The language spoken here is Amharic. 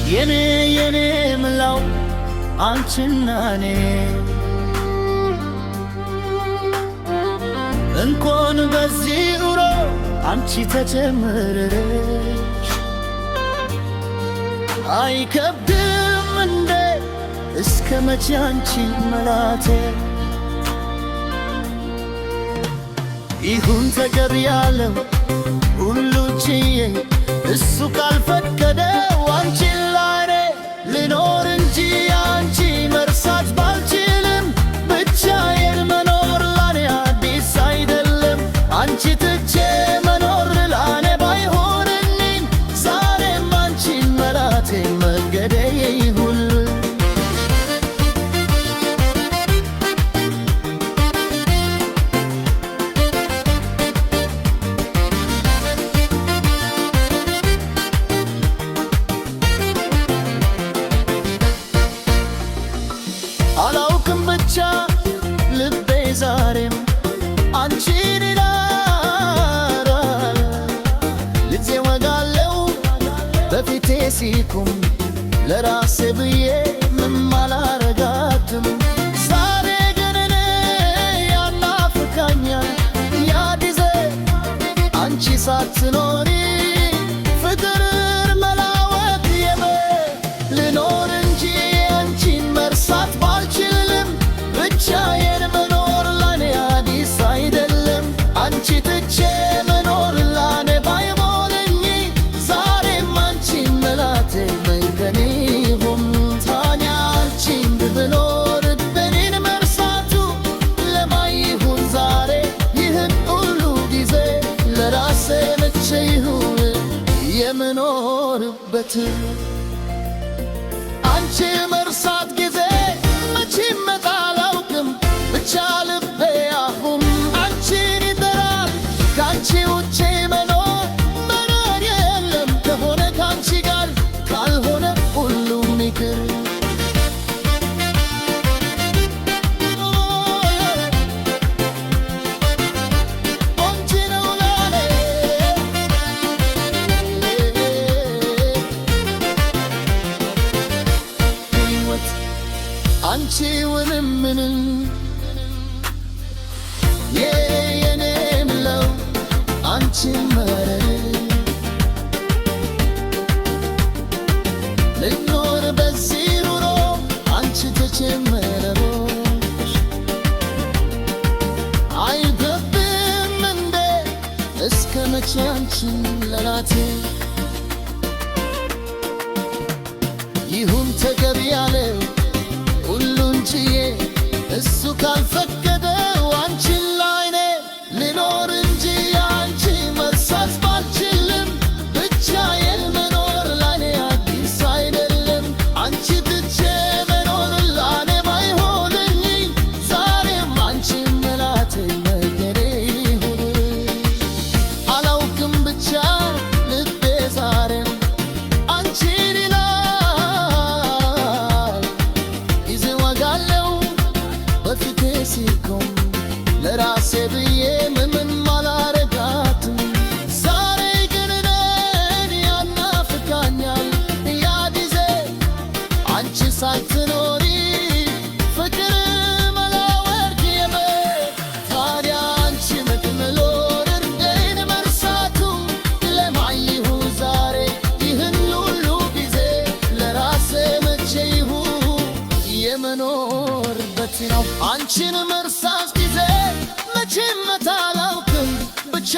የኔ ምላው አንቺና እኔ እንኳን በዚህ ኑሮ አንቺ ተጨምረሽ አይከብድም እንዴ እስከ መቼ አንቺ መላቴ ይሁን ተቀብያለሁ ሁሉ ችዬ እሱ ካልፈቀደ አንቺን ላኔ ልኖር እንጂ አንቺ መርሳት ባልችልም ብቻዬን መኖር ላኔ አዲስ አይደለም አንቺ ትቼ መኖር ላኔ ባይሆንልኝ ዛሬም አንቺን መላቴ መንገዴ ይሁን አላውቅም ብቻ ልቤ ዛሬም አንቺን ይላል ልጄ ወጋለው በፊቴ ሲቁም ለራሴ ብዬ ምንም አላረጋትም ዛሬ ግን እኔ ያናፍቃኛል ያ ጊዜ አንቺ ሳትኖሪ ፍቅር መላወቅ ልኖር እንጂ አንቺን መርሳት ባልችልም ብቻዬን መኖር ላኔ አዲስ አይደለም አንቺ ትቼ መኖር ላኔ ባይሞለኝ ዛሬም አንቺን መላቴ መንገኔ ይሁን ታዲያ አንቺን ብኖር በኔን መርሳቱ ለማይሁን ዛሬ ይህን ሁሉ ጊዜ ለራሴ መቼ ይሁን የምኖርበት አንቺ መርሳት ጊዜ መቼ ይመጣ አላውቅም ብቻ ልቤ አሁን አንቺን ይጠራል ከአንቺ ውጪ መኖር የለም ከሆነ ከአንቺ ጋር ካልሆነ ሁሉም ይቅር አንቺውንም ምንም የኔ ምለው አንቺን መረር ልኖር በዚህ ኑሮ አንቺ ተጨመረሽ አይገብም እንዴ እስከ መቼ አንቺን ለራቴ ይሁን ተገቢ ያለው ሁሉን ችዬ እሱ ካልፈቀደ አንቺን ላይኔ ልኖር እንጂ አንቺ መርሳት ባልችልም ብቻዬን መኖር ላኔ አዲስ አይደለም አንቺ ትቼ መኖር ላኔ ባይሆንልኝ ዛሬም አንቺን መላቴ መንገዴ ይሁን አላውቅም ብቻ ልቤ ዛሬም አንቺን ይላል በፊቴ ሲቆም ለራሴ ብዬ ምንም አላረጋትም ዛሬ ግን እኔን ያናፍቃኛል ያ ጊዜ አንቺ ሳትኖሪ ፍቅር መላወቅ ታዲያ አንቺ ምትምሎር እርዴን መርሳቱ ለማይሁን ዛሬ ይህን ሁሉ ጊዜ ለራሴ መቼ ይሁን የመኖርበት ነው አንቺን መርሳት ጊዜ መቼም አላውቅም ብቻ